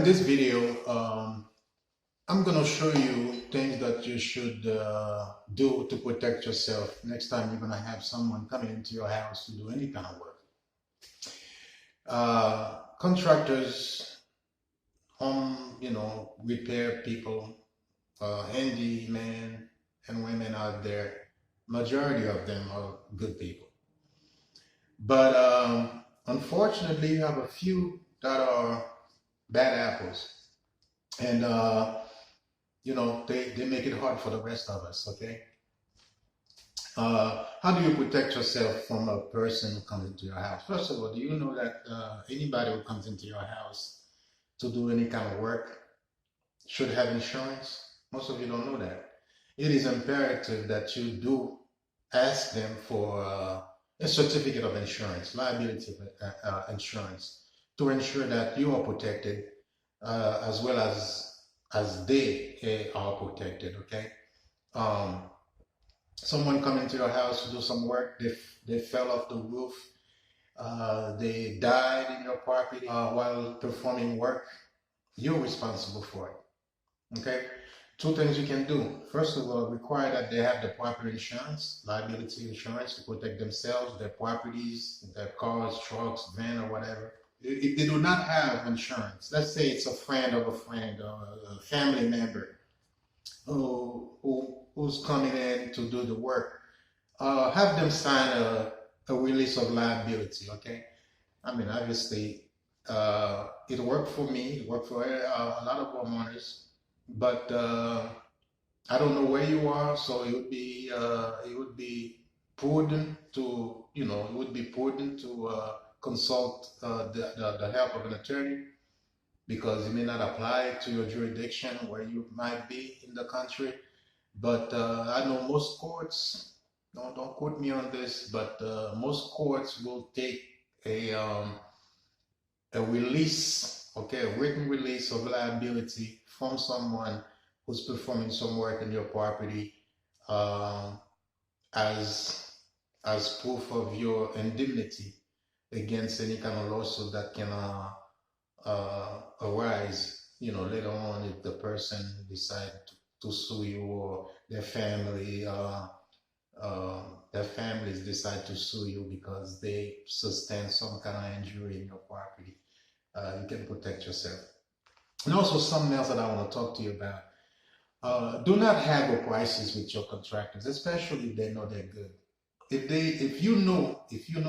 this video, I'm going to show you things that you should do to protect yourself next time you're going to have someone coming into your house to do any kind of work. Contractors, home, repair people, handymen and women out there, majority of them are good people. But unfortunately, you have a few that are bad apples. And, they make it hard for the rest of us, okay? How do you protect yourself from a person who comes into your house? First of all, do you know that anybody who comes into your house to do any kind of work should have insurance? Most of you don't know that. It is imperative that you do ask them for a certificate of insurance, liability insurance, to ensure that you are protected as well as they are protected, okay? Someone come into your house to do some work, they fell off the roof, they died in your property while performing work, you're responsible for it, okay? Two things you can do. First of all, require that they have the proper insurance, liability insurance, to protect themselves, their properties, their cars, trucks, van, or whatever. If they do not have insurance, let's say it's a friend of a friend or a family member who's coming in to do the work, have them sign a release of liability, okay? I mean, obviously, it worked for me, it worked for a lot of homeowners, but I don't know where you are, so it would be prudent to, consult the help of an attorney, because it may not apply to your jurisdiction where you might be in the country. But I know most courts, don't quote me on this, but most courts will take a release, okay, a written release of liability from someone who's performing some work in your property as proof of your indemnity against any kind of lawsuit that can arise, later on if the person decide to sue you, or their families decide to sue you because they sustain some kind of injury in your property. You can protect yourself. And also something else that I want to talk to you about. Do not haggle prices with your contractors, especially if they know they're good. If you know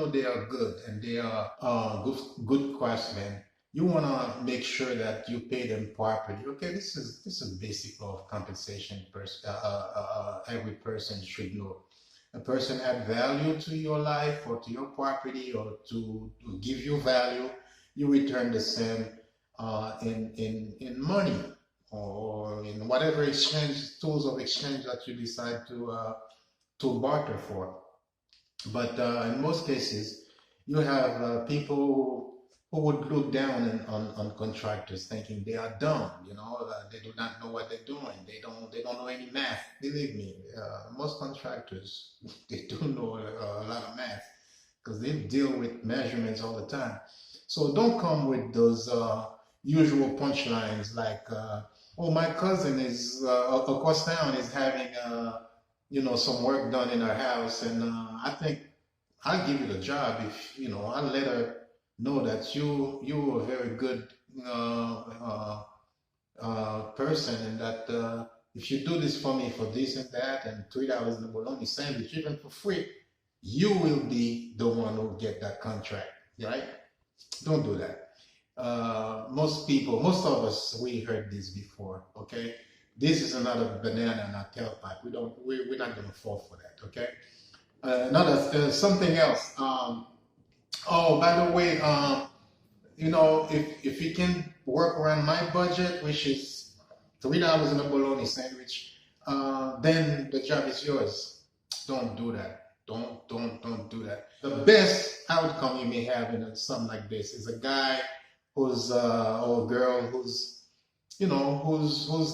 they are good and they are good craftsmen, you want to make sure that you pay them properly. Okay, this is basic law of compensation. Every person should know. A person add value to your life or to your property, or to give you value, you return the same in money or in whatever tools of exchange that you decide to barter for. But in most cases, you have people who would look down on contractors, thinking they are dumb. They do not know what they're doing. They don't know any math. Believe me, most contractors, they do know a lot of math, because they deal with measurements all the time. So don't come with those usual punchlines like, "Oh, my cousin is across town is having some work done in her house, and I think I'll give you the job if I'll let her know that you are a very good person, and that if you do this for me for this and that, and $3 in the bologna sandwich, even for free, you will be the one who will get that contract," right? Don't do that. Most of us, we heard this before, okay? This is another banana in our tailpipe. We're not going to fall for that, okay? Something else. Oh, by the way, if you can work around my budget, which is $3 in a bologna sandwich, then the job is yours. Don't do that. Don't do that. The best outcome you may have in something like this is a guy or a girl who's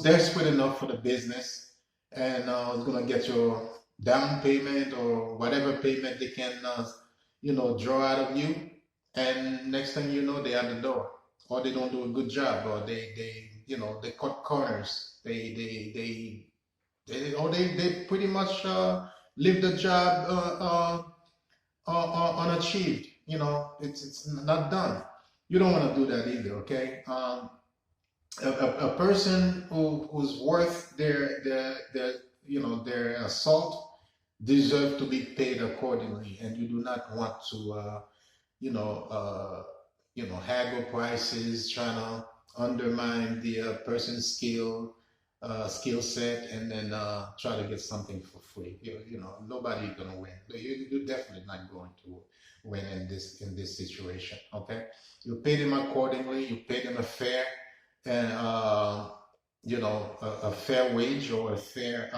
desperate enough for the business, and is gonna get your down payment or whatever payment they can draw out of you, and next thing you know, they're at the door. or they don't do a good job, or they cut corners. They pretty much leave the job unachieved. It's not done. You don't want to do that either. Okay. A person who's worth their salt deserve to be paid accordingly, and you do not want to you know haggle prices, trying to undermine the person's skill set, and then try to get something for free. Nobody's gonna win. You're definitely not going to win in this situation. Okay, you pay them accordingly. You pay them a fair and a fair wage or a fair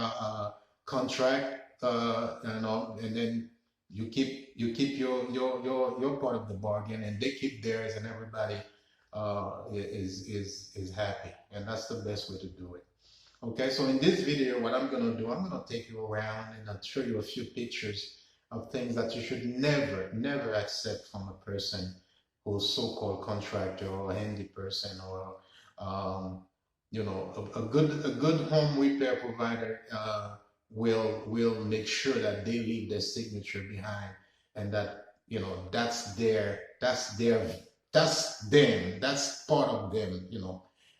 contract. And then you keep your part of the bargain, and they keep theirs, and everybody is happy, and that's the best way to do it. Okay, so in this video, what I'm gonna do, I'm gonna take you around and I'll show you a few pictures of things that you should never accept from a person who's so-called contractor or a handy person, or a good home repair provider will make sure that they leave their signature behind, and that that's them, that's part of them,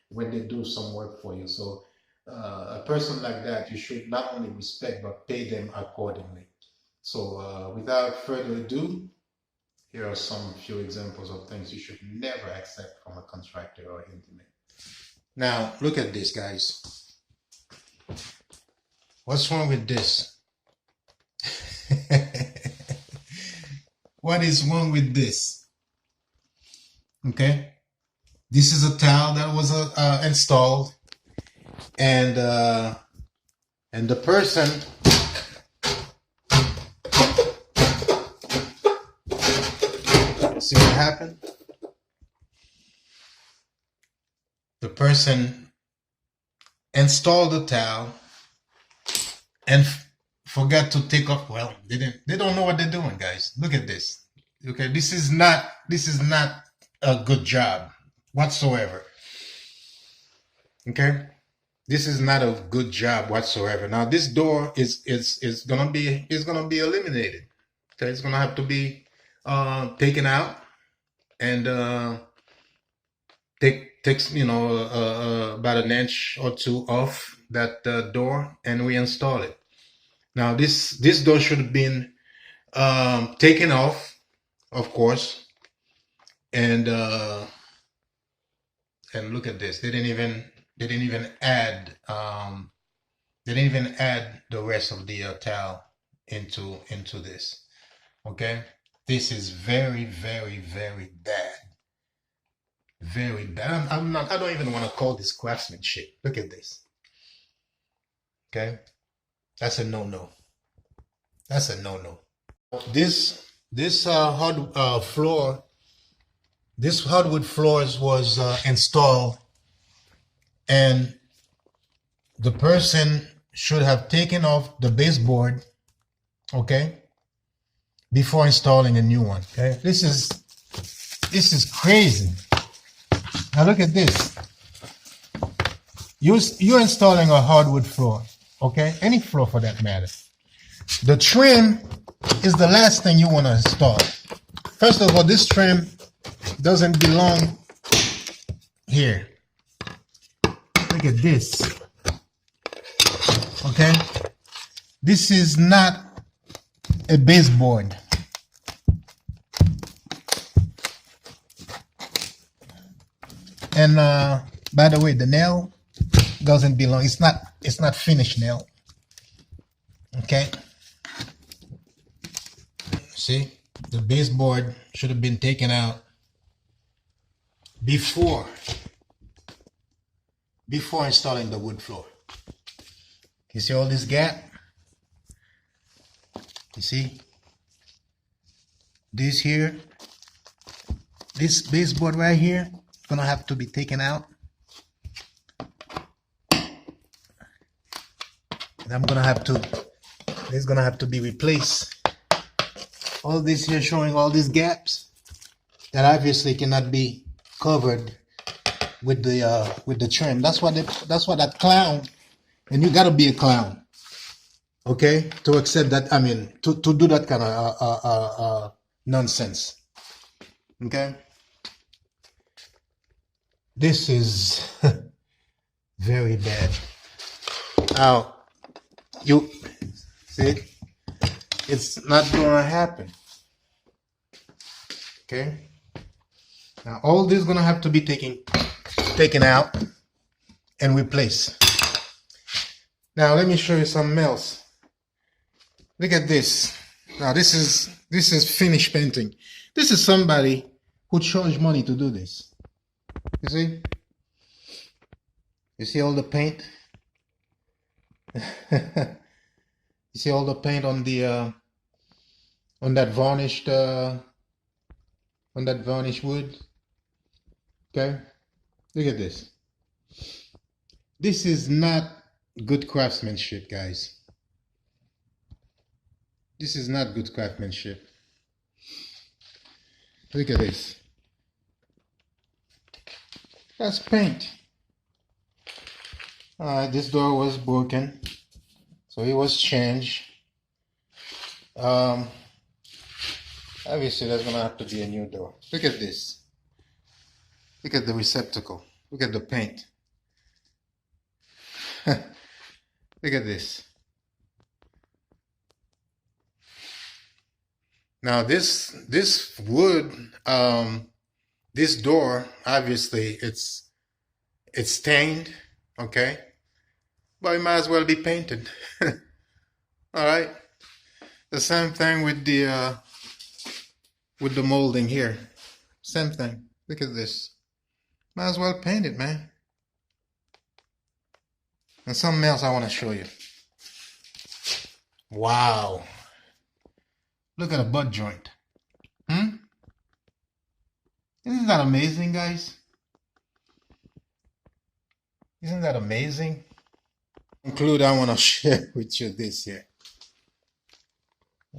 when they do some work for you. So a person like that, you should not only respect but pay them accordingly. So without further ado, here are some few examples of things you should never accept from a contractor or handyman. Now look at this, guys. What's wrong with this? What is wrong with this? Okay, this is a tile that was installed, and the person see what happened? The person installed the tile and forgot to take off. Well, they don't know what they're doing, guys. Look at this. Okay, this is not a good job whatsoever. Okay, this is not a good job whatsoever. Now this door is gonna be eliminated. Okay, it's gonna have to be taken out, and takes about an inch or two off that door, and we install it. Now this door should have been taken off, of course, and look at this. They didn't even add the rest of the towel into this. Okay, this is very, very, very bad. Very bad. I don't even want to call this craftsmanship. Look at this. Okay, that's a no-no. That's a no-no. This hardwood floors was installed, and the person should have taken off the baseboard, okay, before installing a new one. Okay, this is crazy. Now look at this. You're installing a hardwood floor, okay? Any floor for that matter. The trim is the last thing you want to install. First of all, this trim doesn't belong here. Look at this. Okay? This is not a baseboard. And by the way, the nail doesn't belong. It's not finished nail. Okay. See, the baseboard should have been taken out before installing the wood floor. You see all this gap? You see this here? This baseboard right here gonna have to be taken out. And it's gonna have to be replaced. All this here showing all these gaps that obviously cannot be covered with the trim. That's what that clown, and you gotta be a clown, okay, to accept that. I mean, to do that kind of nonsense. Okay, this is very bad. Now you see, it's not gonna happen. Okay. Now all this is gonna have to be taken out and replaced. Now let me show you something else. Look at this. Now this is finished painting. This is somebody who charged money to do this. You see? You see all the paint? You see all the paint on the on that varnished wood? Okay? Look at this. This is not good craftsmanship, guys. This is not good craftsmanship. Look at this. That's paint. This door was broken, so it was changed. Obviously, there's gonna have to be a new door. Look at this. Look at the receptacle. Look at the paint. Look at this. Now this wood, this door, obviously it's stained, okay, but it might as well be painted. All right. The same thing with the molding here. Same thing. Look at this. Might as well paint it, man. And something else I want to show you. Wow. Look at a butt joint. Isn't that amazing, guys? Isn't that amazing? Include, I want to share with you this here.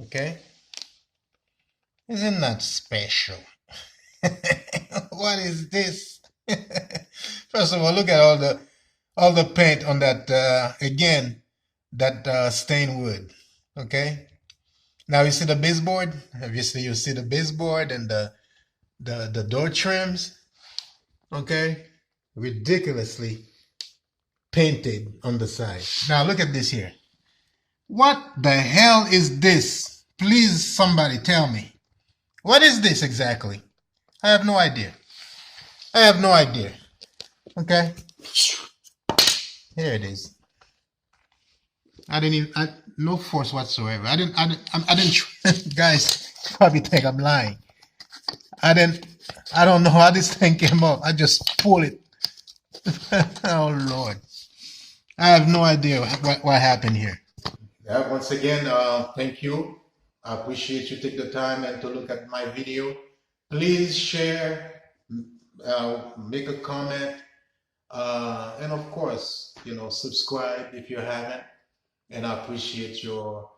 Okay? Isn't that special? What is this? First of all, look at all the paint on that, again, that stained wood. Okay? Now you see the baseboard? Obviously you see the baseboard and the door trims. Okay? Ridiculously painted on the side. Now look at this here. What the hell is this? Please somebody tell me. What is this exactly? I have no idea. I have no idea. Okay? Here it is. No force whatsoever. I didn't, guys probably think I'm lying. I don't know how this thing came up. I just pulled it. Oh Lord. I have no idea what happened here. Yeah, once again, thank you. I appreciate you take the time and to look at my video. Please share, make a comment, and of course, subscribe if you haven't. And I appreciate your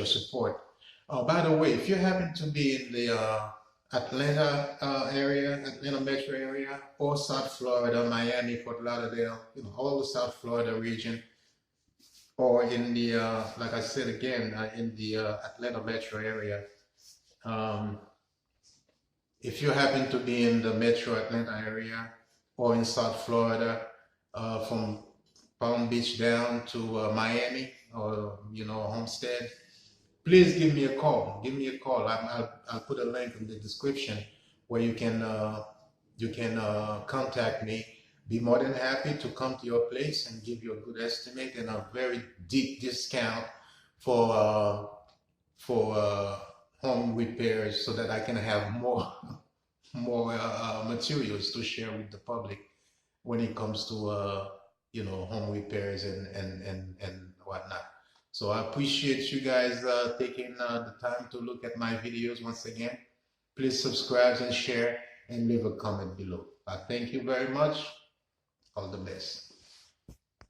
support. By the way, if you happen to be in the Atlanta Atlanta metro area, or South Florida, Miami, Fort Lauderdale, all the South Florida region, or in the like I said again, in the Atlanta metro area, if you happen to be in the metro Atlanta area or in South Florida, from Palm Beach down to Miami or Homestead, please give me a call. Give me a call. I'll put a link in the description where you can contact me. Be more than happy to come to your place and give you a good estimate and a very deep discount for home repairs, so that I can have more materials to share with the public when it comes to home repairs and whatnot. So I appreciate you guys taking the time to look at my videos once again. Please subscribe and share and leave a comment below. Thank you very much. All the best.